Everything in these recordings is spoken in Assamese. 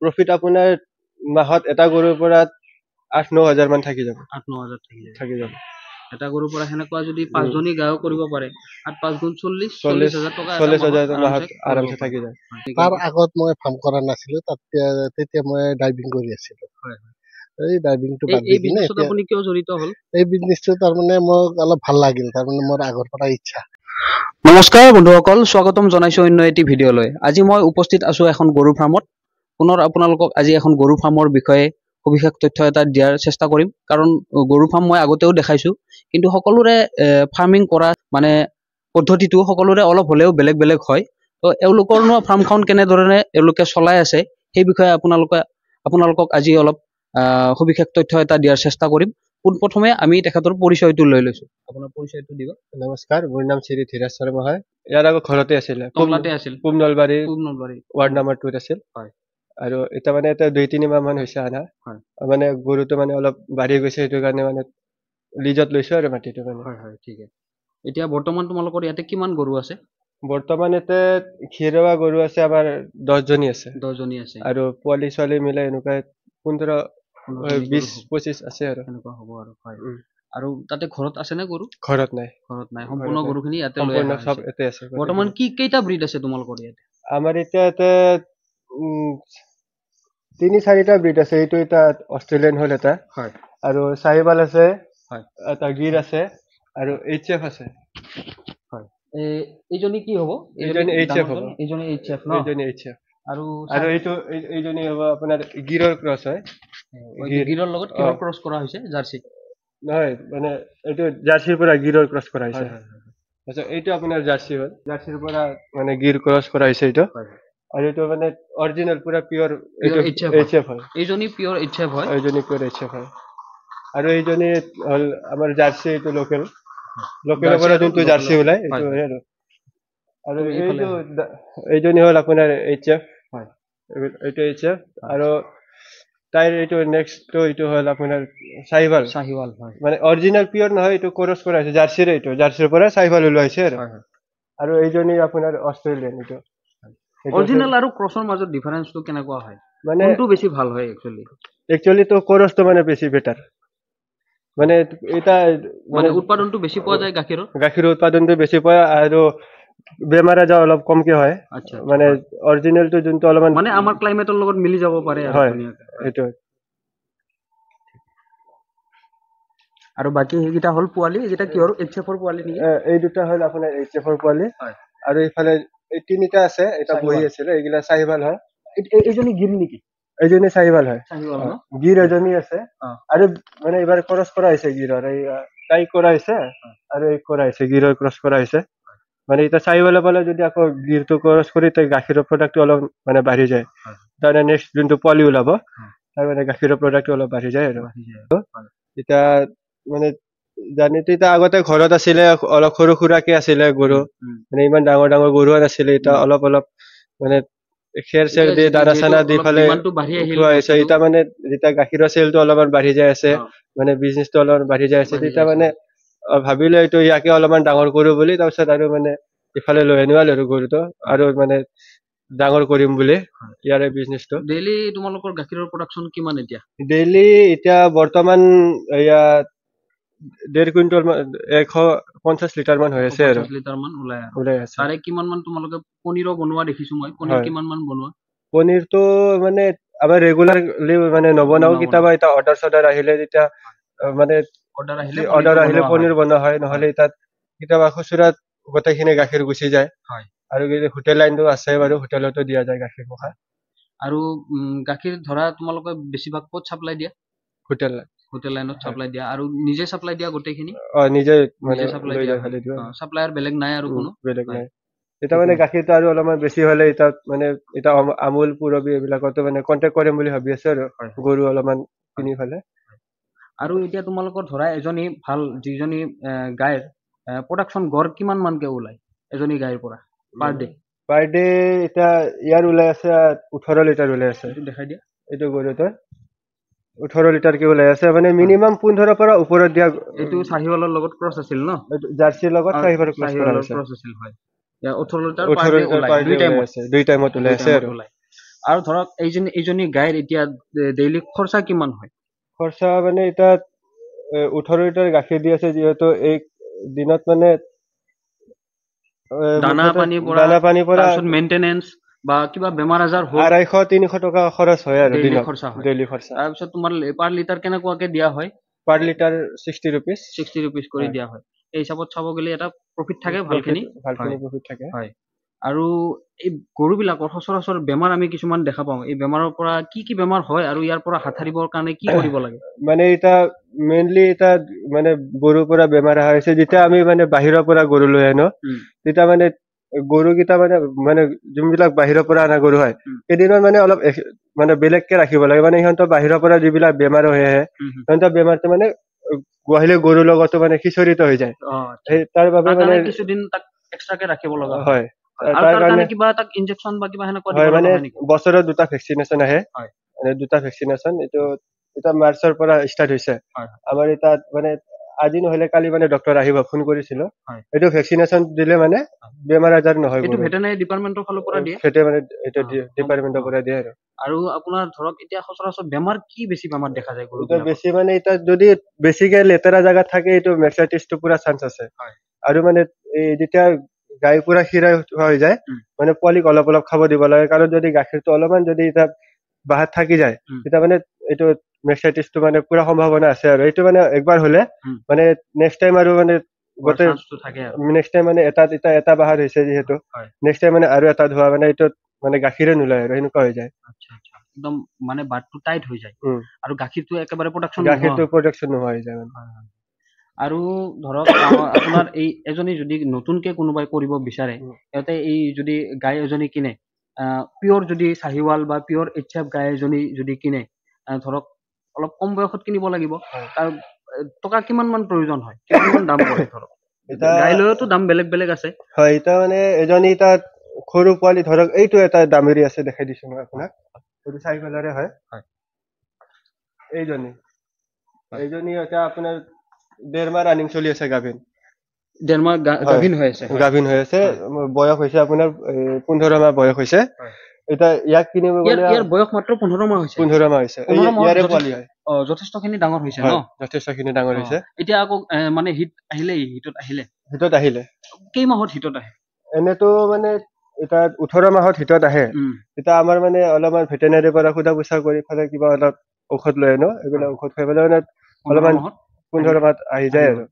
প্ৰফিট আপোনাৰ মাহত এটা গৰুৰ পৰা 8-9 হাজাৰ মান থাকি যাব 8-9 হাজাৰ থাকি যাব এটা গৰুৰ পৰা সেনেকুৱা যদি 5জনী গায়ক কৰিব পাৰে 8-5 গুণ 40,000 টকা 40,000 মাহত আৰামছে থাকি যায় তাৰ আগত মই ফাৰ্ম কৰা নাছিলো তেতিয়া মই ড্ৰাইভিং কৰি আছিলো এই ড্ৰাইভিংটো বাদ দি কিনে আপুনি কিয় জড়িত হ'ল এই বিজনেছটো তাৰমানে মোক অলপ ভাল লাগিল তাৰমানে মোৰ আগৰ পৰা ইচ্ছা নমস্কাৰ বন্ধুসকল স্বাগতম জনাইছো অন্য এটি ভিডিঅ'লৈ আজি মই উপস্থিত আছো এখন গৰু ফাৰ্মত পুনৰ আপোনালোকক আজি এখন গৰু ফাৰ্মৰ বিষয়ে সবিশেষ তথ্য এটা দিয়াৰ চেষ্টা কৰিম কাৰণ গৰু ফাৰ্ম মই আগতেও দেখাইছো কিন্তু সকলোৰে ফাৰ্মিং কৰা মানে পদ্ধতিটো সকলোৰে অলপ হলেও বেলেগ বেলেগ হয় তো এওঁলোকৰনো ফাৰ্মখন কেনে ধৰণে এওঁলোকে চলাই আছে সেই বিষয়ে আপোনালোকক আজি অলপ সবিশেষ তথ্য এটা দিয়াৰ চেষ্টা কৰিম পোনপ্ৰথমে আমি তেখেতৰ পৰিচয়টো লৈ লৈছো আপোনাৰ পৰিচয়টো দিব নমস্কাৰ মোৰ নাম শ্ৰী ধীৰাজ শৰ্মা হয় ইয়াৰ আগত ঘৰতে আছিল পূব নলবাৰী ৱাৰ্ড নাম্বাৰ 2 আছিল হয় আৰু এটা মানে এটা 2-3 মাহ মান হৈছে আনা মানে গৰুটো মানে অলপ বাঢ়ি গৈছে সেইটো কাৰণে মানে লিজত লৈছো আৰু মাটিটো মানে হয় ঠিক আছে এতিয়া বৰ্তমান তোমালোকৰ ইয়াতে কিমান গৰু আছে বৰ্তমান এতে খিৰৱা গৰু আছে আমাৰ 10 জনী আছে আৰু পোৱালি ছোৱালী মিলাই এনেকুৱা 15-20-25 আছে আৰু এনেকুৱা হ'ব আৰু হয় আৰু তাতে ঘৰত আছে নে গৰু ঘৰত নাই সম্পূৰ্ণ গৰুখিনি ইয়াতে লৈ সম্পূৰ্ণ সব এতে আছে বৰ্তমান কেইটা ব্ৰীড আছে তোমালোকৰ ইয়াতে আমাৰ এতিয়া এতে 3-4টা ব্ৰীড আছে এইটো এটা অষ্ট্ৰেলিয়ান হল এটা হয় আৰু সাহিৱাল আছে হয় এটা গিৰ আছে আৰু এইচএফ আছে হয় এইজনী কি হ'ব এইজনী এইচএফ হ'ব এইজনী এইচএফ ন এইজনী এইচএফ আৰু এইজনী হ'ব আপোনাৰ গিৰৰ ক্ৰছ হয় গিৰৰ লগত কিহৰ ক্ৰছ কৰা হৈছে জাৰ্সি নহয় মানে এইটো জাৰ্সিৰ পৰা গিৰৰ ক্ৰছ কৰা হৈছে আচ্ছা এইটো আপোনাৰ জাৰ্সি হ'ল জাৰ্সিৰ পৰা মানে গিৰ ক্ৰছ কৰা হৈছে এইটো আৰু এইটো মানে অৰিজিনাল পুৰা পিওৰ এইচএফ হয় এইজনী পিওৰ এইচএফ হয় আৰু এইজনী হ'ল আমাৰ জাৰ্সি এইটো লোকেলৰ পৰা যোনটো জাৰ্সি ওলাই এইটো আৰু এইজনী হ'ল আপোনাৰ এইচএফ হয় এইটো এইচএফ আৰু তাইৰ এইটো নেক্সটটো এইটো হ'ল আপোনাৰ সাহিৱাল হয় মানে অৰিজিনাল পিওৰ নহয় এইটো ক্ৰছ কৰা হৈছে জাৰ্সিৰ পৰা সাহিৱাল ওলোৱা হৈছে আৰু এইজনী আপোনাৰ অষ্ট্ৰেলিয়ান এইটো অৰিজিনাল আৰু ক্ৰছৰ মাজত ডিফাৰেন্সটো কেনেকুৱা হয় মানে কোনটো বেছি ভাল হয় একচুয়ালি তো ক্ৰছটো মানে বেছি বেটাৰ মানে এটা মানে উৎপাদনটো বেছি পোৱা যায় গাখীৰৰ উৎপাদনটো বেছি পোৱা আৰু বেমাৰ আজাৰ অলপ কমকে হয় মানে অৰিজিনালটো যোনটো অলপমান মানে আমাৰ ক্লাইমেটৰ লগত মিলি যাব পাৰে আৰু ধুনীয়াকৈ এইটো আৰু বাকি এইটা হল পোৱালি যেটা কিহৰ এইচএফৰ পোৱালি নেকি এই দুটা হল আপোনাৰ এইচএফৰ পোৱালি আৰু ইফালে এই তিনিটা আছে এটা বহি আছে এইগিলা সাহিৱাল হয় এইজনী গিৰ নেকি এইজনী সাহিৱাল হয় গিৰ এজনী আছে আৰু মানে এবাৰ ক্ৰছ কৰা হৈছে গিৰৰ এই তাই কৰা হৈছে আৰু এই কৰা হৈছে গিৰৰ ক্ৰছ কৰা হৈছে মানে এটা সাহিৱালৰ পালে যদি আকৌ গিৰটো ক্ৰছ কৰি তাই গাখীৰৰ প্ৰডাক্টটো অলপ মানে বাঢ়ি যায় তাৰ নেক্সট যোনটো পোৱালি ওলাব তাৰ মানে গাখীৰৰ প্ৰডাক্টটো অলপ বাঢ়ি যায় আৰু এতিয়া মানে জানিতো এতিয়া আগতে ঘৰত আছিলে অলপ সৰু সুৰাকে আছিলে গৰু মানে ইমান ডাঙৰ ডাঙৰ গৰু নাছিলে এতিয়া অলপ মানে খেৰ চেৰ দি দানা চানা দি ফালে উঠোৱাইছে এতিয়া মানে যেতিয়া গাখীৰৰ চেলটো অলপমান বাঢ়ি যায় আছে মানে বিজনেছটো অলপমান বাঢ়ি যায় আছে তেতিয়া মানে ভাবিলে এইটো ইয়াকে অলপমান ডাঙৰ কৰো বুলি তাৰপিছত আৰু মানে ইফালে লৈ আনিবাল আৰু গৰুটো আৰু মানে ডাঙৰ কৰিম বুলি ইয়াৰে বিজনেছটো ডেইলি তোমালোকৰ গাখীৰৰ প্ৰডাকচন কিমান ডেইলি এতিয়া বৰ্তমান ইয়াত 1.5 কুইণ্টল 150 লিটাৰ মান হৈ আছে আৰু 50 লিটাৰ মান ওলাই আছে তাৰে কিমান মান তোমালোকে পনীৰো বনোৱা দেখিছো মই পনীৰ কিমান মান বনোৱা পনীৰটো মানে আমাৰ ৰেগুলাৰলি মানে নবনাও কিতাবা এটা অৰ্ডাৰ আহিলে তেতিয়া মানে অৰ্ডাৰ আহিলে পনীৰ বনোৱা হয় নহলে তাত কিতাবা খুচুৰাত গোটেইখিনি গাখীৰ গুচি যায় আৰু হোটেল লাইনটো আছে বাৰু হোটেলতো দিয়া যায় গাখীৰ মুখা আৰু গাখীৰ ধৰা তোমালোকে বেছিভাগ ক'ত সাপ্লাই দিয়া হোটেল লাইনত সাপ্লাই দিয়া আৰু নিজে সাপ্লাই দিয়া গোটেইখিনি নিজে মানে লৈ যায় খালি দিও সাপ্লায়াৰ বেলেগ নাই আৰু কোনো বেলেগ নাই এটা মানে গাখীৰটো আৰু অলপমান বেছি হলে এটা মানে এটা আমুল পুৰবি এইবিলাকতো মানে কন্টেক্ট কৰিম বুলি ভাবি আছে আৰু গৰু অলপমান কিনি ফেলে আৰু এতিয়া তোমালোকৰ ধৰা এজনী ভাল যিজনী গায়ৰ প্ৰডাকশন গড় কিমান মানকে ওলাই এজনী গায়ৰ পৰা পাৰ ডে এটা ইয়াৰ ওলাই আছে 18 লিটাৰ ওলাই আছে দেখাই দিয়া এইটো গৰুটো 18 লিটাৰ কে ওলাই আছে মানে মিনিমাম 15 পৰা ওপৰত দিয়া এইটো সাহিৱালৰ লগত ক্ৰছ আছিল ন জাৰ্সিৰ লগত সাহিৱালৰ ক্ৰছ কৰা হৈছে 18 লিটাৰ পাৰ ডে ওলাই দুই টাইমত ওলাই আছে আৰু আৰু ধৰক এইজনী গাইৰ এতিয়া ডেইলি খৰচা কিমান হয়? খৰচা মানে এতিয়া 18 লিটাৰ গাখীৰ দি আছে, যিহেতু এই দিনত মানে দানা পানীৰ পৰা মেইনটেনেন্স বা কিবা বেমাৰ আজাৰ হ'ল 250-300 টকা খৰচ হয় আৰু ডেইলি দিনত খৰচা হয়। ডেইলি খৰচা। তাৰপিছত তোমাৰ পাৰ লিটাৰ কেনেকুৱাকে দিয়া হয়? পাৰ লিটাৰ 60 rupees 60 rupees কৰি দিয়া হয়। এই হিচাপত চাব গ'লে এটা প্ৰফিট থাকে ভালখিনি প্ৰফিট থাকে। হয়। আৰু এই গৰুবিলাকৰ সচৰাচৰ বেমাৰ আমি কিছুমান দেখা পাওঁ, এই বেমাৰৰ পৰা কি কি বেমাৰ হয় আৰু ইয়াৰ পৰা হাত সাৰিবৰ কাৰণে কি কৰিব লাগে? মানে এতিয়া মেইনলি এতিয়া মানে গৰুৰ পৰা বেমাৰ অহা হৈছে, যেতিয়া আমি মানে বাহিৰৰ পৰা গৰু লৈ আনো তেতিয়া মানে গৰুকেইটা মানে যোনবিলাক বাহিৰৰ পৰা অনা গৰু হয় সেইদিনত মানে অলপ মানে বেলেগকে ৰাখিব লাগে, মানে সিহঁতৰ বাহিৰৰ পৰা যিবিলাক বেমাৰ হৈ আহে সিহঁতৰ বেমাৰটো মানে গুৱাহাটী গৰুৰ লগতো মানে সিঁচৰিত হৈ যায়। তাৰ বাবে মানে কিছুদিন তাক এক্সট্ৰাকে ৰাখিব লগা হয়। তাৰ কাৰণে কিবা তাক ইনজেকচন বা কিবা সেনেকুৱা দিব মানে লগা হয় নেকি? বছৰত 2টা ভেকচিনেশ্যন আহে, মানে 2টা ভেকচিনেশ্যন। এইটো এতিয়া মাৰ্চৰ পৰা ষ্টাৰ্ট হৈছে আমাৰ তাত। মানে আজি নহলে কালি মানে ডক্টৰ আহিব, ফোন কৰিছিলো। এইটো ভেকচিনেশ্যন দিলে মানে বেমাৰ আজাৰ নহয়। এইটো ভেটেনাৰী ডিপাৰ্টমেন্টৰ ফালৰ পৰা দিয়ে, মানে এইটো ডিপাৰ্টমেন্টৰ পৰা দিয়ে আৰু আপোনাৰ ধৰক এতিয়া সচৰাচৰ বেমাৰ কি বেছি বেমাৰ দেখা যায় গৰু? বেছি মানে এতিয়া যদি বেছিকে লেতেৰা জাগাত থাকে এইটো মেক্সাইটিছটো পুৰা চান্স আছে। আৰু মানে এই যেতিয়া গাই পুৰা খীৰাই হৈ যায় মানে পোৱালিক অলপ অলপ খাব দিব লাগে, কাৰণ যদি গাখীৰটো অলপমান যদি এতিয়া বাহাত থাকি যায় তেতিয়া মানে এইটো মেক্সাইটিছটো মানে পুৰা সম্ভাৱনা আছে। আৰু এইটো মানে একবাৰ হলে মানে নেক্সট টাইম আৰু মানে গোটেই নেক্সট টাইম মানে এটা বাহাত হৈছে যিহেতু নেক্সট টাইম মানে আৰু এটা ধোৱা মানে এইটো মানে গাখীৰে নোলায় আৰু এনেকুৱা হৈ যায়। একদম মানে বাটটো টাইট হৈ যায় আৰু গাখীৰটো একেবাৰে প্ৰডাকচন নোহোৱা হৈ যায়। আৰু ধৰক আপোনাৰ এই এজনী যদি নতুনকে কোনোবাই কৰিব বিচাৰে, সিহঁতে এই যদি গাই এজনী কিনে, পিয়ৰ যদি চাহিৱাল বা পিয়ৰ HF গাই এজনী যদি কিনে, ধৰক অলপ কম বয়সত কিনিব লাগিব, তাৰ টকা কিমান মান প্ৰয়োজন হয়, কিমান মান দাম পৰে? ধৰক গাই লৈতো দাম বেলেগ বেলেগ আছে। হয়, এতিয়া মানে এজনী তাত সৰু পোৱালি ধৰক এইটো এটা দামেৰি আছে, দেখাই দিছো মই আপোনাক। এইটো চাইকেলৰে হয়। এইজনী এতিয়া আপোনাৰ 1.5 মাহ ৰানিং চলি আছে, গাভিন। 1.5 মাহ গাভিন হৈ আছে। বয়স হৈছে আপোনাৰ 15 মাহ বয়স হৈছে। এতিয়া ইয়াক কিনিব গ'লে ইয়াৰ বয়স মাত্ৰ 15 মাহ হৈছে। 15 মাহ হৈছে। ইয়াৰে পোৱালি হয়। যথেষ্টখিনি ডাঙৰ হৈছে ন? যথেষ্টখিনি ডাঙৰ হৈছে। এতিয়া আকৌ মানে হিটত আহিলে কেই মাহত হিটত আহে? এনেতো মানে এতিয়া 18 মাহত হিটত আহে। এতিয়া আমাৰ মানে অলপমান ভেটেনাৰীৰ পৰা সোধা পোছা কৰি ফালে কিবা অলপ ঔষধ লৈ আনো, এইবিলাক ঔষধ খাই পেলাই মানে অলপমান 15 মাহত আহি যায় আৰু।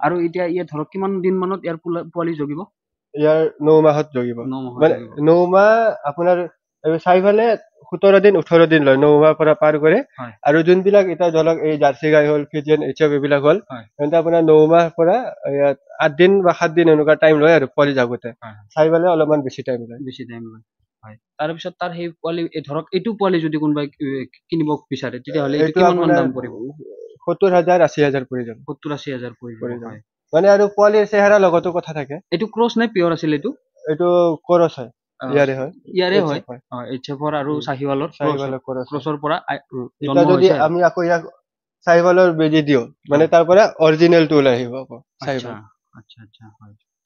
আৰু এতিয়া ধৰক কিমান দিন মানত ইয়াৰ পোৱালি জগিব? ইয়াৰ 9 মাহত জগিব। মানে 9 মাহ আপোনাৰ চাৰিফালে 17 দিন 18 দিন লয় 9 মাহৰ পৰা পাৰ কৰে। আৰু যোনবিলাক এতিয়া ধৰক এই জাৰ্চি গাই হ'ল, ফিজিয়ান HF এইবিলাক হ'ল, তেন্তে আপোনাৰ 9 মাহৰ পৰা 8 দিন বা 7 দিন এনেকুৱা টাইম লয় আৰু পোৱালি জাগোতে। চাৰিফালে অলপমান বেছি টাইম লয়। তাৰপিছত তাৰ সেই পোৱালি ধৰক এইটো পোৱালি যদি কোনোবাই কিনিব বিচাৰে তেতিয়াহ'লে এইটো কিমান মান দাম পৰিব? 70,000 80,000 পৰি যাব। 70-80,000 পৰি যাব। মানে আৰু পোৱালিৰ চেহেৰাৰ লগতো কথা থাকে। এইটো ক্ৰছ নে পিয়ৰ আছিল? এইটো কৰছ হয়। ইয়াৰে হয়। HF আৰু চাহিৱালৰ ক্ৰছৰ পৰা এতিয়া যদি আমি আকৌ ইয়াক চাহিৱালৰ বেজি দিও, মানে তাৰ পৰা অৰিজিনেলটো ওলাই আহিব আকৌ চাহিৱাল।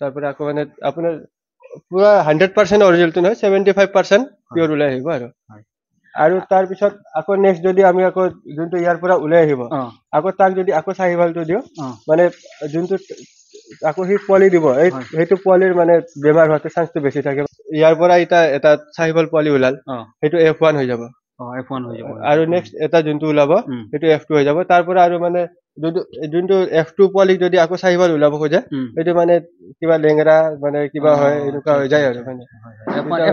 তাৰ পৰা আকৌ মানে আপোনাৰ পুৰা 100% অৰিজিনেলটো নহয়, 75% পিয়ৰ ওলাই আহিব আৰু তাৰ পিছত আকৌ নেক্সট যদি আমি আকৌ যোনটো ইয়াৰ পৰা ওলাই আহিব, আকৌ তাক যদি আকৌ চাহিৱালটো দিও, মানে যোনটো আকৌ সি পোৱালি দিব, সেইটো পোৱালিৰ মানে বেমাৰ হোৱাটো চান্সটো বেছি থাকে। ইয়াৰ পৰা এটা চাহিৱাল পোৱালি ওলাল, সেইটো F1 হৈ যাব। আৰু নেক্সট এটা যোনটো ওলাব সেইটো F2 হৈ যাব। তাৰ পৰা আৰু মানে যোনটো F2 পোৱালিক যদি আকৌ চাহিৱাল ওলাব খোজে, সেইটো মানে কিবা লেংৰা মানে কিবা হয়, এনেকুৱা হৈ যায় আৰু মানে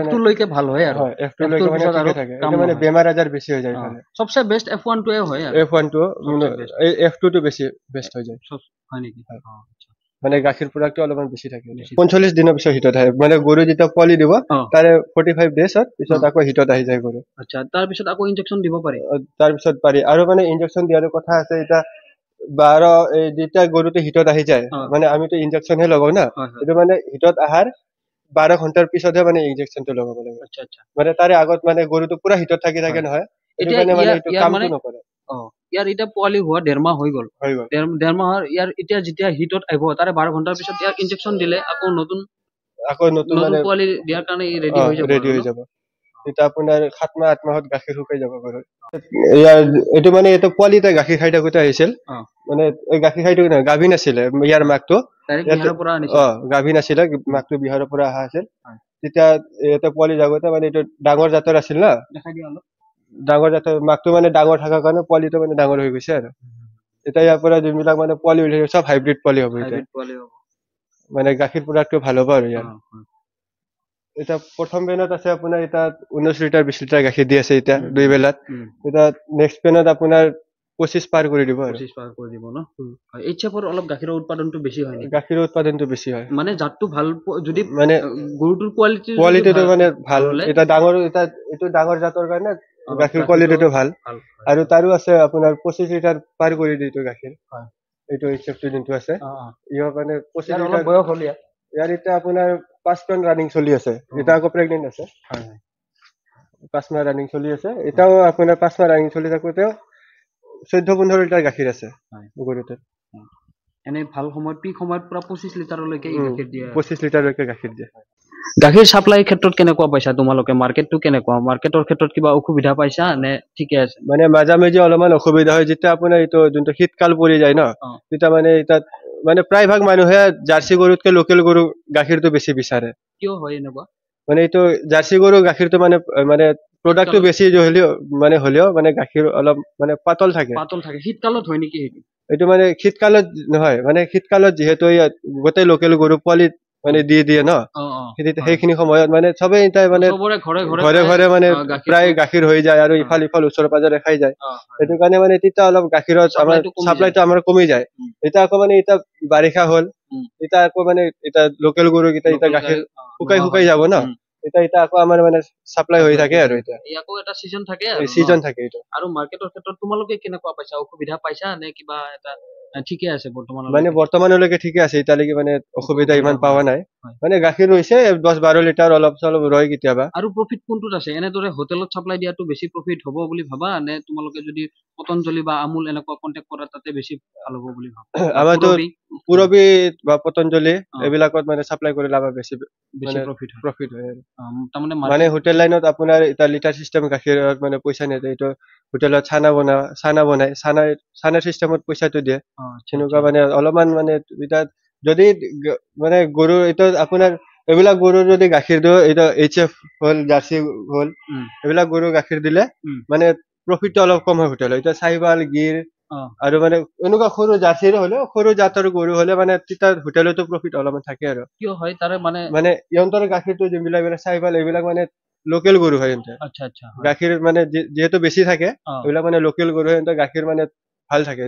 F2 লৈকে ভাল হয় আৰু F2 লৈকে মানে ঠিকে থাকে। এইটো মানে বেমাৰ আজাৰ বেছি হৈ যায়। সবচে বেষ্ট F1 টোৱে হয় আৰু F1 টো F2 টো বেছি বেষ্ট হৈ যায়। হয় নেকি? মানে গাখীৰ প্ৰডাক্টটো অলপমান বেছি থাকে। 45 দিনৰ পিছত হিটত আহে, মানে গৰু যেতিয়া পোৱালি দিব তাৰে 45 ডেজত পিছত আকৌ হিটত আহি যায় গৰু। তাৰ পিছত আকৌ ইনজেকচন দিব পাৰি? তাৰ পিছত পাৰি, আৰু মানে ইনজেকচন দিয়াৰ কথা আছে। এতিয়া যেতিয়া গৰুটো হিটত আহি যায়, মানে আমিতো ইনজেকচনহে লগাও না, এইটো মানে হিটত আহাৰ 12 ঘণ্টাৰ পিছতহে মানে ইনজেকচনটো লগাব লাগে। মানে তাৰে আগত মানে গৰুটো পুৰা হিটত থাকে নহয়, এইটো কাৰণে মানে এইটো কামটো নকৰে। ইয়াৰ এতিয়া পোৱালি হোৱা 1.5 মাহ হৈ গ'ল। 1.5 মাহৰ ইয়াৰ এতিয়া যেতিয়া হিটত আহিব তাৰে 12 ঘণ্টাৰ পিছত ইয়াক ইনজেকচন দিলে আকৌ নতুন মানে পোৱালি দিয়াৰ কাৰণে ৰেডি হৈ যাব। তেতিয়া আপোনাৰ 7 মাহ 8 মাহত গাখীৰ শুকাই যাব ঘৰত। ইয়াৰ এইটো মানে এইটো পোৱালিতে গাখীৰ খাই থাকোতে আহিছিল, মানে এই গাখীৰ খাই থাকোতে গাভিন আছিলে ইয়াৰ মাকটো, গাভিন আছিলে, মাকটো বিহাৰৰ পৰা অহা আছিল। তেতিয়া ইয়াতে পোৱালি জাগোতে মানে এইটো ডাঙৰ জাতৰ আছিল না, ডাঙৰ জাতৰ মাকটো মানে ডাঙৰ থকাৰ কাৰণে পোৱালিটো মানে ডাঙৰ হৈ গৈছে আৰু। এতিয়া ইয়াৰ পৰা যোনবিলাক মানে পোৱালি ওলাইছে চব হাইব্ৰিড পোৱালি হ'ব এতিয়া, মানে গাখীৰ প্ৰডাক্টটো ভাল হ'ব আৰু ইয়াৰ। এতিয়া প্ৰথম বেনত আছে আপোনাৰ এতিয়া 19 লিটাৰ 20 লিটাৰ গাখীৰ দি আছে এতিয়া 2 বেলাত। এতিয়া নেক্সট বেনত আপোনাৰ 25 পাৰ কৰি দিব আৰু। 25 পাৰ কৰি দিব ন। এইচএফৰ অলপ গাখীৰৰ উৎপাদনটো বেছি হয় নেকি? গাখীৰৰ উৎপাদনটো বেছি হয়, মানে জাতটো ভাল, যদি মানে গৰুটোৰ কোৱালিটিটো মানে ভাল। এটা ডাঙৰ এটা এইটো ডাঙৰ জাতৰ কাৰণে গাখীৰ কোৱালিটিটো ভাল, আৰু তাৰো আছে আপোনাৰ 25 লিটাৰ পাৰ কৰি দিয়ে এইটো গাখীৰ। এইটো এইচএফটো যোনটো আছে ইয়াৰ মানে 25 লিটাৰ বয়স হ'ল ইয়াৰ এতিয়া আপোনাৰ 5 মাহ ৰানিং চলি আছে, এতিয়া আকৌ প্ৰেগনেন্ট আছে। 5 মাহ ৰানিং চলি আছে এতিয়াও, আপোনাৰ 5 মাহ ৰানিং চলি থাকোতেও 14-15 লিটাৰ গাখীৰ আছে গৰুটোত। এনে ভাল সময়ত পিক সময়ত পুৰা 25 লিটাৰলৈকে গাখীৰ দিয়ে, 25 লিটাৰলৈকে গাখীৰ দিয়ে। গাখীৰ সাপ্লাই ক্ষেত্ৰত কেনেকুৱা পাইছা তোমালোকে? মাৰ্কেটটো কেনেকুৱা? মাৰ্কেটৰ ক্ষেত্ৰত কিবা অসুবিধা পাইছা নে ঠিকে আছে? মানে মাজে মাজে অলপমান অসুবিধা হয়, যেতিয়া আপোনাৰ এইটো যোনটো শীতকাল পৰি যায় ন, তেতিয়া মানে তাত মানে প্ৰায় ভাগ মানুহে জাৰ্চি গৰুতকে লোকেল গৰু গাখীৰটো বেছি বিচাৰে। কিয় হয় এনেকুৱা? মানে এইটো জাৰ্চি গৰু গাখীৰটো মানে প্ৰডাক্টটো বেছি হ'লেও মানে গাখীৰ অলপ মানে পাতল থাকে। শীতকালত হয় নেকি সেইটো? এইটো মানে শীতকালত নহয়, মানে শীতকালত যিহেতু গোটেই লোকেল গৰু পোৱালি মানে দিয়ে ন, সেইখিনি সময়ত মানে চবেই মানে ঘৰে ঘৰে মানে প্ৰায় গাখীৰ হৈ যায়, আৰু ইফাল ওচৰে পাজৰে খাই যায়। সেইটো কাৰণে মানে তেতিয়া অলপ গাখীৰত আমাৰ চাপ্লাইটো আমাৰ কমি যায়। এতিয়া আকৌ মানে এতিয়া বাৰিষা হ'ল, এতিয়া আকৌ মানে এতিয়া লোকেল গৰু কেইটা এতিয়া গাখীৰ শুকাই যাব ন, এতিয়া আকৌ আমাৰ মানে চাপ্লাই হৈ থাকে আৰু এতিয়া আকৌ এটা সিজন থাকে এইটো। আৰু মাৰ্কেটৰ ক্ষেত্ৰত তোমালোকে কেনেকুৱা পাইছা? অসুবিধা পাইছা নে কিবা এটা ঠিকে আছে বৰ্তমান? মানে বৰ্তমানলৈকে ঠিকে আছে, এতিয়ালৈকে মানে অসুবিধা ইমান পোৱা নাই। মানে গাখীৰ হৈছে 10-12 লিটাৰ, অলপ চলপ ৰয় কেতিয়াবা। আৰু প্ৰফিট কোনটোত আছে? এনেদৰে হোটেলত চাপ্লাই দিয়াটো বেছি প্ৰফিট হ'ব বুলি ভাবা, নে তোমালোকে যদি পতঞ্জলি বা আমুল এনেকুৱা কন্টেক্ট কৰা তাতে বেছি ভাল হ'ব বুলি ভাবা? আমাৰতো পুৰবী বা পতঞ্জলি এইবিলাকত মানে চাপ্লাই কৰিলে আমাৰ বেছি প্ৰফিট হয়। মানে হোটেল লাইনত আপোনাৰ এটা লিটাৰ চিষ্টেম গাখীৰত মানে পইচা নিদিয়ে, এইটো হোটেলত চানা বনাই চানা চিষ্টেমত পইচাটো দিয়ে। সেনেকুৱা মানে অলপমান মানে এতিয়া যদি মানে গৰু এইটো আপোনাৰ এইবিলাক গৰুৰ যদি গাখীৰ দিওঁ, এইটো এইচএফ হ'ল, জাৰ্চি হ'ল, এইবিলাক গৰু গাখীৰ দিলে মানে প্ৰফিটটো অলপ কম হয় হোটেলত। এতিয়া চাহিৱাল, গিৰ আৰু মানে এনেকুৱা সৰু জাৰ্চিৰ হ'লেও, সৰু জাতৰ গৰু হ'লে মানে তেতিয়া হোটেলতো প্ৰফিট অলপমান থাকে আৰু। কিয় হয় তাৰে মানে ইহঁতৰ গাখীৰটো যোনবিলাক চাহিৱাল এইবিলাক মানে লোকেল গৰু হয়, গাখীৰ মানে যিহেতু বেছি থাকে, এইবিলাক মানে লোকেল গৰু হয়, গাখীৰ মানে ভাল থাকে,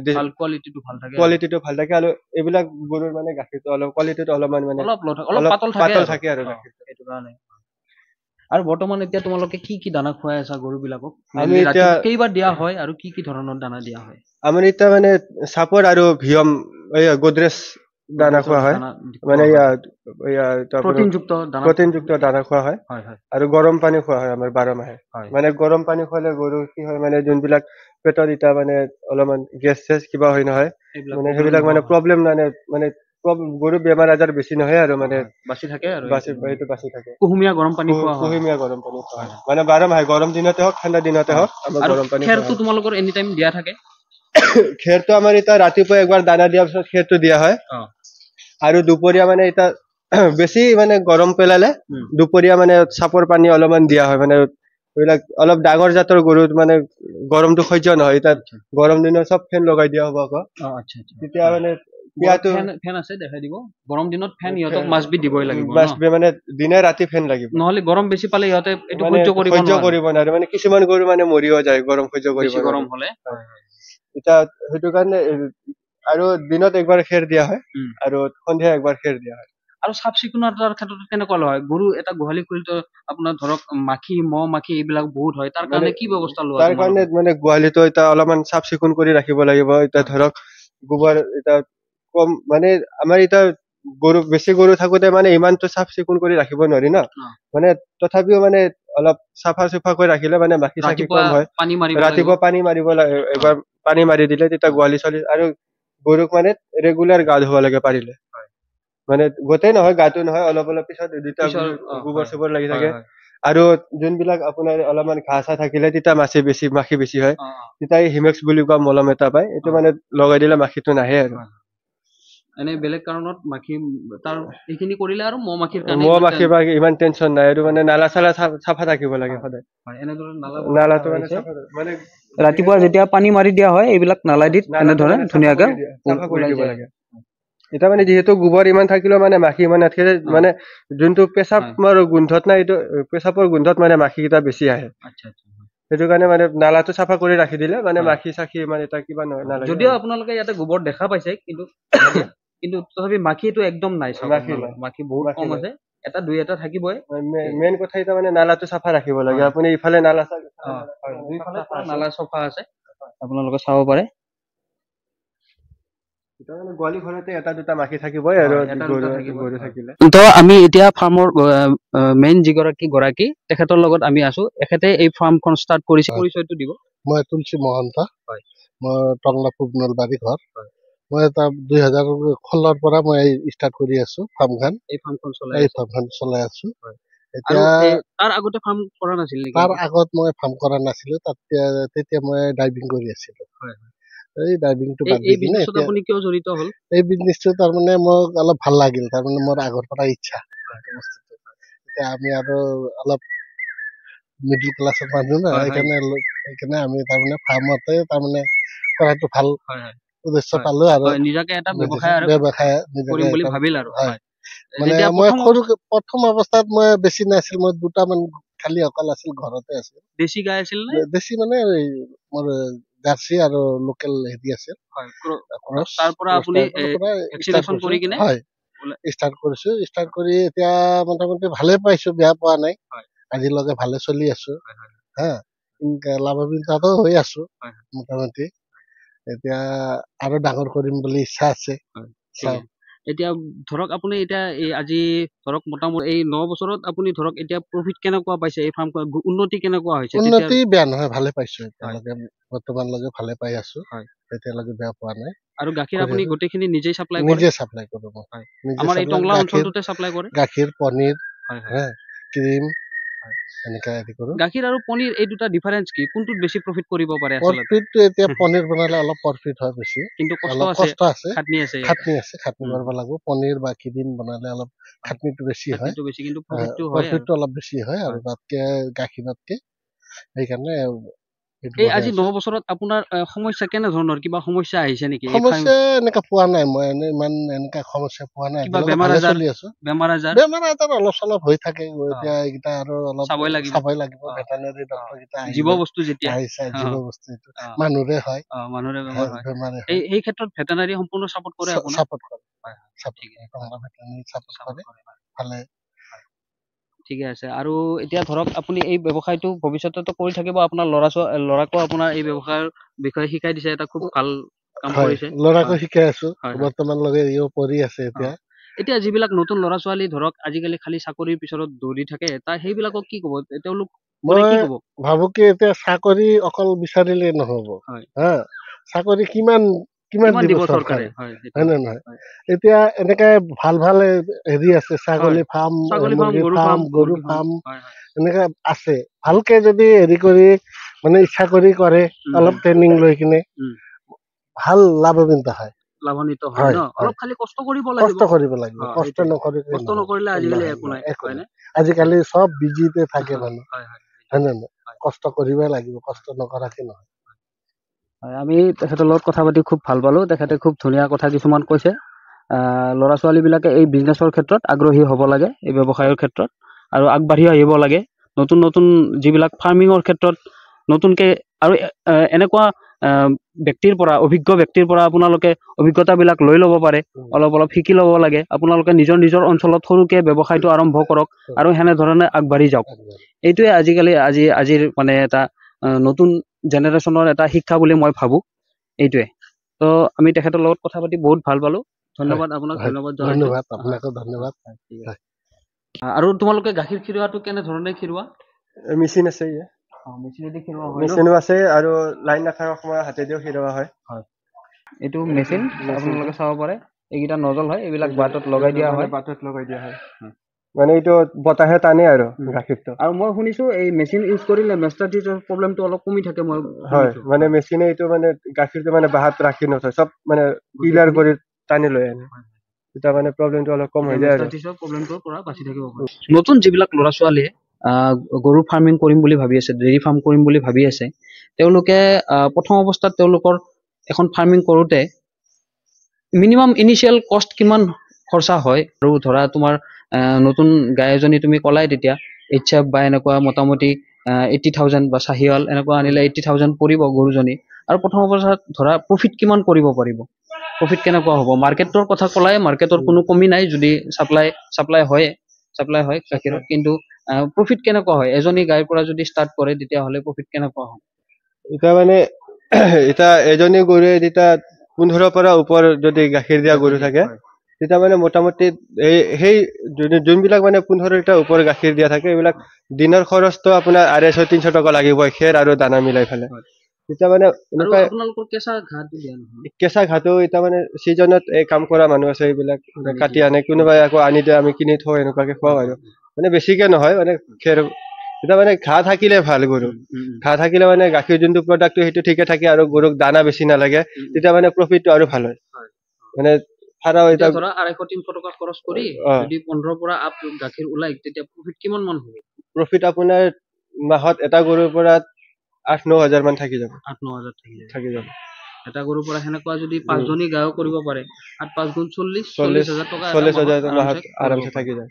কোৱালিটিটো ভাল থাকে। আৰু এইবিলাক গৰুৰ মানে গাখীৰটো অলপ কোৱালিটিটো অলপমান মানে অলপ পাতল থাকে আৰু গাখীৰটো। আৰু বৰ্তমান এতিয়া তোমালোকে কি দানা খুৱাই আছা গৰু বিলাকক? আমি এতিয়া কেইবাৰ দিয়া হয় আৰু কি ধৰণৰ দানা দিয়া হয়? আমাৰ এতিয়া মানে চাপৰ আৰু ভিয়ম, গডৰেজ দানা খোৱা হয়, মানে প্ৰটিনযুক্ত দানা খোৱা হয়। আৰু গৰম পানী খোৱা হয় আমাৰ 12 মাহে। মানে গৰম পানী খোৱালে গৰু কি হয়, মানে যোনবিলাক পেটত এতিয়া মানে অলপমান গেছ কিবা হয় নহয়, মানে সেইবিলাক মানে প্ৰব্লেম মানে গৰু বেমাৰ আজাৰ বেছি নহয় আৰু মানে বাচি থাকে। কুহুমীয়া গৰম পানী খোৱা হয়, মানে 12 মাহে, গৰম দিনতে হওক ঠাণ্ডা দিনতে হওক আমাৰ গৰম পানী। খেৰটো তোমালোকৰ এনি টাইম দিয়া থাকে? খেৰটো আমাৰ এতিয়া ৰাতিপুৱা একবাৰ দানা দিয়াৰ পিছত খেৰটো দিয়া হয়, আৰু দুপৰীয়া মানে এতিয়া বেছি মানে গৰম পেলালে দুপৰীয়া মানে চাপৰ পানী অলপমান দিয়া হয়। মানে এইবিলাক অলপ ডাঙৰ জাতৰ গৰুত মানে গৰমটো সহ্য নহয়, এতিয়া গৰম দিনত চব ফেন লগাই দিয়া হ'ব আকৌ। তেতিয়া মানে ফেন আছে দেখাই দিব। গৰম দিনত ফেন ইহঁতক মাছ বি দিবই লাগিব, মানে দিনে ৰাতি ফেন লাগিব, নহলে গৰম বেছি পালে ইহঁতে সহ্য কৰিব নোৱাৰে। মানে কিছুমান গৰু মানে মৰিও যায় গৰম সহ্য কৰিব হলে। এতিয়া সেইটো কাৰণে আৰু দিনত একবাৰ খেৰ দিয়া হয়, আৰু সন্ধিয়া একবাৰ খেৰ দিয়া হয়। আৰু চাফ চিকুণতাৰ ক্ষেত্ৰত কেনেকুৱা লোৱা হয়? গৰু এটা গোহালি খুলিতো আপোনাৰ ধৰক মহ মাখি এইবিলাক বহুত হয়, তাৰ কাৰণে কি ব্যৱস্থা লোৱা? তাৰ কাৰণে মানে গোহালিটো এতিয়া অলপমান চাফ চিকুণ কৰি ৰাখিব লাগিব। এতিয়া ধৰক গোবৰ এতিয়া কম, মানে আমাৰ এতিয়া বেছি গৰু থাকোতে মানে ইমানটো চাফ চিকুণ কৰি ৰাখিব নোৱাৰি ন, মানে তথাপিও মানে অলপ চাফা কৰি ৰাখিলে মানে মাখি চাখি কম হয়। ৰাতিপুৱা পানী মাৰিব লাগে, এবাৰ পানী মাৰি দিলে তেতিয়া গোহালি চলি। আৰু গৰুক মানে ৰেগুলাৰ গা ধুব লাগে পাৰিলে, মানে গোটেই নহয়, গাটো নহয়, অলপ পিছত গোবৰ চোবৰ লাগি থাকে। আৰু যোনবিলাক আপোনাৰ অলপমান ঘাঁহ চাহ থাকিলে তেতিয়া মাখি বেছি হয় তেতিয়া এই হিমেক্স বুলি কোৱা মলম এটা পায় এইটো মানে লগাই দিলে মাখিটো নাহে আৰু এনে বেলেগ কাৰণত মাখি তাৰ এইখিনি কৰিলে আৰু মহ মাখিৰ বা ইমান টেনচন নাই আৰু মানে নালা চালা চাফা থাকিব লাগে সদায় এনেদৰে নালাটো মানে চাফা মানে ৰাতিপুৱা যেতিয়া পানী মাৰি দিয়া হয় এইবিলাক নালাই দি এনেদৰে ধুনীয়াকে চাফা কৰি দিব লাগে এটা মানে যিহেতু গোবৰ ইমান থাকিলেও মানে মাখি ইমান নাথাকে মানে যোনটো পেচাবৰ গোন্ধত নাই এইটো পেচাবৰ গোন্ধত মানে মাখি কেইটা বেছি আহে সেইটো কাৰণে মানে নালাটো চাফা কৰি ৰাখি দিলে মানে মাখি চাখি মানে এটা কিবা নালাগে যদিও আপোনালোকে ইয়াতে গোবৰ দেখা পাইছে কিন্তু কিন্তু তথাপি মাখিটো একদম নাই মাখি বহুত কম আছে এটা দুই এটা থাকিবই মেইন কথা এটা মানে নালাটো চাফা ৰাখিব লাগে আপুনি ইফালে নালা নালা চাফা আছে আপোনালোকে চাব পাৰে গোৱালি ঘৰতে এটা দুটা মাখি থাকিবই আৰু গৰু থাকিলে তো আমি এতিয়া ফাৰ্মৰ মেইন গৰাকী তেখেতৰ লগত আমি আছো এখেতে এই ফাৰ্মখন ষ্টাৰ্ট কৰিছে পৰিচয়টো দিব মই তুলসী মহন্ত মই টংলা পূব নলবাৰী ঘৰ মই 2016 পৰা মই ষ্টাৰ্ট কৰি আছো ফাৰ্মখন এই ফাৰ্মখন চলাই আছো এতিয়া তাৰ আগতে ফাৰ্ম কৰা নাছিল নেকি তাৰ আগত মই ফাৰ্ম কৰা নাছিলো তেতিয়া মই ডাইভিং কৰি আছিলো এই ডাইভিংটো বাদ দি কিনে আপুনি কিয় জড়িত হ'ল এই বিজনেছটো তাৰমানে মোক অলপ ভাল লাগিল তাৰমানে মোৰ আগৰ পৰা ইচ্ছা বস্তুটো এতিয়া আমি আৰু অলপ মিডিল ক্লাছৰ মানুহ না সেইকাৰণে আমি তাৰমানে ফাৰ্মতে তাৰমানে কৰাটো ভাল উদ্দেশ্য পালো আৰু নিজাকে এটা ব্যৱসায় কৰিম বুলি ভাবিল আৰু মানে মই সৰু প্ৰথম অৱস্থাত মই বেছি নাছিল মই দুটামান খালি অকল আছিল ঘৰতে আছিল দেশী গাই আছিল দেশী মানে মোৰ জাৰ্চি আৰু লোকেল হেৰি আছিল তাৰ পৰা আপুনি ভেকচিনেচন কৰি কিনে ষ্টাৰ্ট কৰিছো ষ্টাৰ্ট কৰি এতিয়া মোটামুটি ভালে পাইছো বেয়া পোৱা নাই আজিলৈকে ভালে চলি আছো হা লাভান্বিত হৈ আছো মোটামুটি এতিয়া আৰু ডাঙৰ কৰিম বুলি ইচ্ছা আছে এতিয়া ধৰক আপুনি এতিয়া এই আজি ধৰক মোটামুটি এই 9 বছৰত আপুনি ধৰক এতিয়া প্ৰফিট কেনেকুৱা পাইছে এই ফাৰ্ম উন্নতি কেনেকুৱা হৈছে উন্নতি বেয়া নহয় ভালে পাইছো এতিয়ালৈকে বৰ্তমানলৈকে ভালে পাই আছো এতিয়ালৈকে বেয়া পোৱা নাই আৰু গাখীৰ আপুনি গোটেইখিনি নিজে চাপ্লাই কৰো আমাৰ এই টংলা অঞ্চলটোতে চাপ্লাই কৰে গাখীৰ পনীৰ ক্ৰীম এনেকা হেৰি কৰো গাখীৰ আৰু পনীৰ এই দুটা ডিফাৰেন্স কি কোনটোত বেছি প্ৰফিট কৰিব পাৰে প্ৰফিটটো এতিয়া পনীৰ বনালে অলপ প্ৰফিট হয় বেছি কিন্তু অলপ কষ্ট আছে খাটনি আছে খাটনি কৰিব লাগিব পনীৰ বা ক্ৰীম বনালে অলপ খাটনিটো বেছি হয় কিন্তু প্ৰফিটটো অলপ বেছি হয় আৰু তাতকে গাখীৰতকে সেইকাৰণে এই আজি 9 বছৰত আপোনাৰ সমস্যা কেনে ধৰণৰ কিবা সমস্যা আহিছে নেকি সমস্যা এনেকা পোৱা নাই মই ইমান এনেকা সমস্যা পোৱা নাই বেমাৰ আজাৰ অলপ চলপ হৈ থাকে এতিয়া এইকেইটা আৰু অলপ চাবই লাগিব ভেটেনাৰী ডক্টৰ কেইটা জীৱ বস্তু যেতিয়া জীৱ বস্তু মানুহৰে হয় বেমাৰে এই ক্ষেত্ৰত ভেটেনাৰী সম্পূৰ্ণ সাপোৰ্ট কৰে সাপোৰ্ট কৰে ভেটেনাৰী সাপোৰ্ট কৰে ভালে ঠিকে আছে আৰু এতিয়া ধৰক আপুনি এই ব্যৱসায়টো ভৱিষ্যতেতো কৰি থাকিব আপোনাৰ ল'ৰাকো আপোনাৰ এই ব্যৱসায়ৰ বিষয়ে শিকাই দিছে এটা খুব ভাল কাম কৰিছে ল'ৰাকো শিকাই আছো বৰ্তমানলৈকে ইও পঢ়ি আছে এতিয়া যিবিলাক নতুন ল'ৰা ছোৱালী ধৰক আজিকালি খালি চাকৰিৰ পিছত দৌৰি থাকে সেইবিলাকক কি ক'ব তেওঁলোক মই ভাবো কি এতিয়া চাকৰি অকল বিচাৰিলে নহব হা চাকৰি কিমান দিব চৰকাৰে হয় নে নহয় এতিয়া এনেকে ভাল হেৰি আছে ছাগলী ফাৰ্ম মুৰ্গী ফাৰ্ম গৰু ফাৰ্ম এনেকে আছে ভালকে যদি হেৰি কৰি মানে ইচ্ছা কৰি কৰে অলপ ট্ৰেইনিং লৈ কিনে ভাল লাভান্বিত হয় অলপ খালি কষ্ট কৰিব লাগিব কষ্ট নকৰিলে আজিকালি একো নাই আজিকালি চব বিজিতে থাকে মানুহ হয় নে নহয় কষ্ট কৰিবই লাগিব কষ্ট নকৰাকে নহয় আমি তেখেতৰ লগত কথা পাতি খুব ভাল পালো তেখেতে খুব ধুনীয়া কথা কিছুমান কৈছে ল'ৰা ছোৱালী বিলাকে এই বিজনেছৰ ক্ষেত্ৰত আগ্ৰহী হ'ব লাগে এই ব্যৱসায়ৰ ক্ষেত্ৰত আৰু আগবাঢ়ি আহিব লাগে নতুন যিবিলাক ফাৰ্মিঙৰ ক্ষেত্ৰত নতুনকে আৰু এনেকুৱা অভিজ্ঞ ব্যক্তিৰ পৰা আপোনালোকে অভিজ্ঞতাবিলাক লৈ ল'ব পাৰে অলপ শিকি ল'ব লাগে আপোনালোকে নিজৰ অঞ্চলত সৰুকে ব্যৱসায়টো আৰম্ভ কৰক আৰু সেনেধৰণে আগবাঢ়ি যাওক এইটোৱে আজিৰ মানে এটা নতুন জেনেৰেশ্যনৰ এটা শিক্ষা বুলি মই ভাবো এইটোৱে তো আমি তেখেতৰ লগত কথা পাতি বহুত ভাল পালো ধন্যবাদ আপোনাক ধন্যবাদ আৰু তোমালোকে গাখীৰ খিৰোৱাটো কেনেধৰণে খিৰোৱা মেচিন আছে মেচিনো আছে আৰু লাইন নাথাকাৰ সময়ত হাতেদিও খিৰোৱা হয় এইটো মেচিন আপোনালোকে চাব পাৰে এইকেইটা নজল হয় এইবিলাক বাটত লগাই দিয়া হয় মানে এইটো বতাহে টানে আৰু গাখীৰটো। আৰু মই শুনিছো এই মেচিন ইউজ কৰিলে মেষ্টাইটিছৰ প্ৰব্লেমটো অলপ কমি থাকে মই হয় মানে মেচিনে এইটো মানে গাখীৰটো মানে বাহাত ৰাখি নথয় চব মানে কিলাৰ কৰি টানি লৈ আনে তেতিয়া মানে প্ৰব্লেমটো অলপ কম হৈ যায় আৰু মেষ্টাইটিছৰ প্ৰব্লেমটোৰ পৰা বাচি থাকিব পাৰে। নতুন যিবিলাক ল'ৰা ছোৱালীয়ে গৰু ফাৰ্মিং কৰিম বুলি ভাবি আছে ডেইৰী ফাৰ্ম কৰিম বুলি ভাবি আছে তেওঁলোকে প্ৰথম অৱস্থাত তেওঁলোকৰ এখন ফাৰ্মিং কৰোঁতে মিনিমাম ইনিচিয়েল কষ্ট কিমান খৰচা হয় আৰু ধৰা তোমাৰ নতুন গাই এজনী তুমি ক'লাই তেতিয়া HF বা এনেকুৱা মোটামুটি 80,000 বা চাহিৱাল এনেকুৱা আনিলে 80,000 পৰিব গৰুজনী আৰু প্ৰথম অৱস্থাত ধৰা প্ৰফিট কিমান কৰিব পাৰিব প্ৰফিট কেনেকুৱা হ'ব মাৰ্কেটৰ কথা ক'লাই মাৰ্কেটৰ কোনো কমি নাই যদি চাপ্লাই হয় গাখীৰৰ কিন্তু প্ৰফিট কেনেকুৱা হয় এজনী গাইৰ পৰা যদি ষ্টাৰ্ট কৰে তেতিয়াহ'লে প্ৰফিট কেনেকুৱা হয় এতিয়া মানে এটা এজনী গৰুৱে যেতিয়া 15 পৰা ওপৰ যদি গাখীৰ দিয়া গৰু থাকে তেতিয়া মানে মোটামুটি সেই যোনবিলাক মানে 15 লিটাৰ ওপৰ গাখীৰ দিয়া থাকে এইবিলাক দিনৰ খৰচটো আপোনাৰ 250-300 টকা লাগিব খেৰ আৰু দানা মিলাই ফেলে তেতিয়া মানে আপোনালোকৰ কেঁচা ঘাঁহটো এতিয়া মানে চিজনত এই কাম কৰা মানুহ আছে এইবিলাক কাটি আনে কোনোবাই আকৌ আনি দিয়ে আমি কিনি থওঁ এনেকুৱাকে খুৱাওঁ আৰু মানে বেছিকে নহয় মানে খেৰ এটা মানে ঘাঁহ থাকিলে ভাল গৰু ঘাঁহ থাকিলে মানে গাখীৰ যোনটো প্ৰডাক্টটো সেইটো ঠিকে থাকে আৰু গৰুক দানা বেছি নালাগে তেতিয়া মানে প্ৰফিটটো আৰু ভাল হয় মানে ধৰা 250-300 টকা খৰচ কৰি যদি 15 পৰা আপ গাখীৰ ওলাই তেতিয়া প্ৰফিট কিমান মান হ'ব প্ৰফিট আপোনাৰ মাহত এটা গৰুৰ পৰা 8-9 হাজাৰ মান থাকি যাব 8-9 হাজাৰ থাকি যাব এটা গৰুৰ পৰা সেনেকুৱা যদি 5 জনী গায়ো কৰিব পাৰে 8-5 গুণ 40 হাজাৰ টকা 40 হাজাৰ মাহত আৰামছে থাকি যায়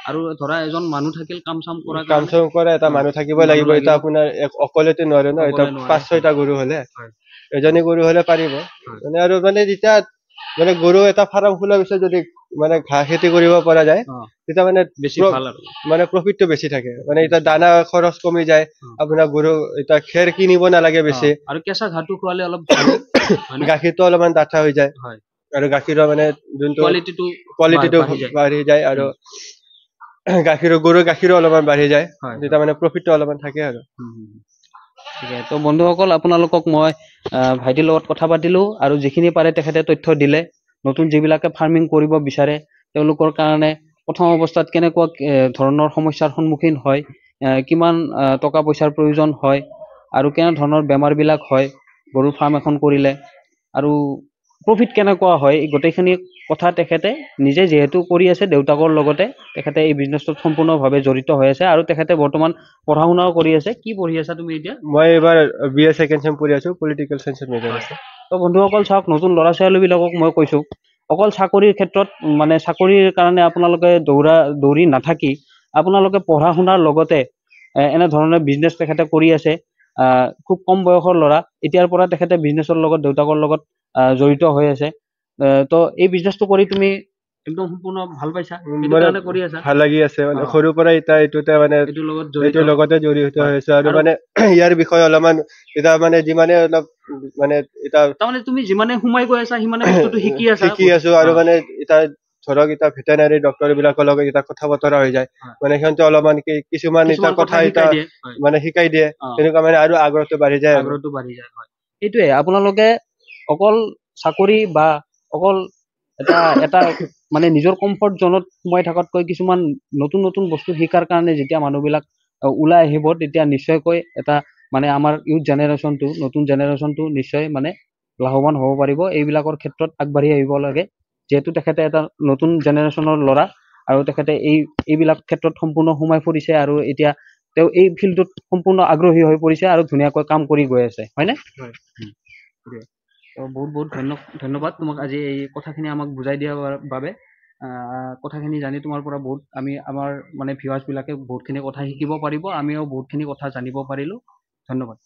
আৰু ধৰা এজন মানুহ থাকিল কাম চাম কৰা এটা মানুহ থাকিব লাগিব এটা আপোনাৰ অকলেতে নোৱাৰে ন এটা 5-6টা গৰু হলে এজনী গৰু হলে পাৰিব মানে আৰু মানে যেতিয়া মানে গৰু এটা ফাৰ্ম খোলাৰ পিছত যদি মানে ঘাঁহ খেতি কৰিব পৰা যায় তেতিয়া মানে বেছি ভাল আৰু মানে প্ৰফিটটো বেছি থাকে মানে এটা দানা খৰচ কমি যায় আপোনাৰ গৰু এটা খেৰ কিনিব নালাগে বেছি আৰু কেঁচা ঘাঁহটো খোৱালে অলপ গাখীৰটো অলপমান ডাঠা হৈ যায় আৰু গাখীৰৰ মানে যোনটো কোৱালিটিটো বাঢ়ি যায় আৰু গৰুৰ গাখীৰো অলপমান বাঢ়ি যায় তেতিয়া মানে প্ৰফিটটো অলপমান থাকে আৰু ঠিক আছে তো বন্ধুসকল আপোনালোকক মই ভাইটিৰ লগত কথা পাতিলো আৰু যিখিনি পাৰে তেখেতে তথ্য দিলে নতুন যিবিলাকে ফাৰ্মিং কৰিব বিচাৰে তেওঁলোকৰ কাৰণে প্ৰথম অৱস্থাত কেনেকুৱা ধৰণৰ সমস্যাৰ সন্মুখীন হয় কিমান টকা পইচাৰ প্ৰয়োজন হয় আৰু কেনে ধৰণৰ বেমাৰবিলাক হয় গৰু ফাৰ্ম এখন কৰিলে আৰু প্ৰফিট কেনেকুৱা হয় গোটেইখিনি কথা তেখেতে নিজে যেহেতু কৰি আছে দেউতাকৰ লগতে তেখেতে এই বিজনেছটোত সম্পূৰ্ণভাৱে জড়িত হৈ আছে আৰু তেখেতে বৰ্তমান পঢ়া শুনাও কৰি আছে কি পঢ়ি আছা তুমি এতিয়া মই এবাৰ BA সেকেন্ড সেম পঢ়ি আছো পলিটিক্যাল সায়েন্সত মেজৰ আছে তো বন্ধুসকল চাওক নতুন ল'ৰা ছোৱালীবিলাকক মই কৈছো অকল চাকৰিৰ ক্ষেত্ৰত মানে চাকৰিৰ কাৰণে আপোনালোকে দৌৰি নাথাকি আপোনালোকে পঢ়া শুনাৰ লগতে এনে ধৰণে বিজনেছ তেখেতে কৰি আছে খুব কম বয়সৰ ল'ৰা এতিয়াৰ পৰা তেখেতে বিজনেছৰ লগত দেউতাকৰ লগত জড়িত হৈ আছে তো এই বিজনেছটো কৰি তুমি একদম সম্পূৰ্ণ ভাল পাইছা এইটো কৰি আছা ভাল লাগি আছে মানে সৰুৰ পৰা এটা এইটোতে মানে এইটোৰ লগতে জড়িত হৈছে আৰু মানে ইয়াৰ বিষয়ে অলপমান এটা মানে যিমানে অলপ মানে এটা তাৰমানে তুমি যিমানে সোমাই গৈ আছা সিমানে বস্তুটো শিকি আছো আৰু মানে এটা ধৰক এটা ভেটেনাৰী ডক্টৰ বিলাকৰ লগত এটা কথা বতৰা হৈ যায় মানে সিহঁতে অলপমান কিছুমান এটা কথা এটা মানে শিকাই দিয়ে তেনেকুৱা মানে আৰু আগ্ৰহটো বাঢ়ি যায় সেইটোৱে আপোনালোকে অকল চাকৰি বা অকল এটা মানে নিজৰ কমফৰ্ট জোনত সোমাই থকাতকৈ কিছুমান নতুন নতুন বস্তু শিকাৰ কাৰণে যেতিয়া মানুহবিলাক ওলাই আহিব তেতিয়া নিশ্চয়কৈ এটা মানে আমাৰ ইউথ জেনেৰেশ্যনটো নতুন জেনেৰেশ্যনটো নিশ্চয় মানে লাভৱান হ'ব পাৰিব এইবিলাকৰ ক্ষেত্ৰত আগবাঢ়ি আহিব লাগে যেহেতু তেখেতে এটা নতুন জেনেৰেশ্যনৰ ল'ৰা আৰু তেখেতে এইবিলাক ক্ষেত্ৰত সম্পূৰ্ণ সোমাই পৰিছে আৰু এতিয়া তেওঁ এই ফিল্ডটোত সম্পূৰ্ণ আগ্ৰহী হৈ পৰিছে আৰু ধুনীয়াকৈ কাম কৰি গৈ আছে হয়নে বহুত বহুত ধন্যবাদ তোমাক আজি এই কথাখিনি আমাক বুজাই দিয়াৰ বাবে কথাখিনি জানি তোমাৰ পৰা বহুত আমাৰ মানে ভিউৱাৰ্ছবিলাকে বহুতখিনি কথা শিকিব পাৰিব আমিও বহুতখিনি কথা জানিব পাৰিলোঁ ধন্যবাদ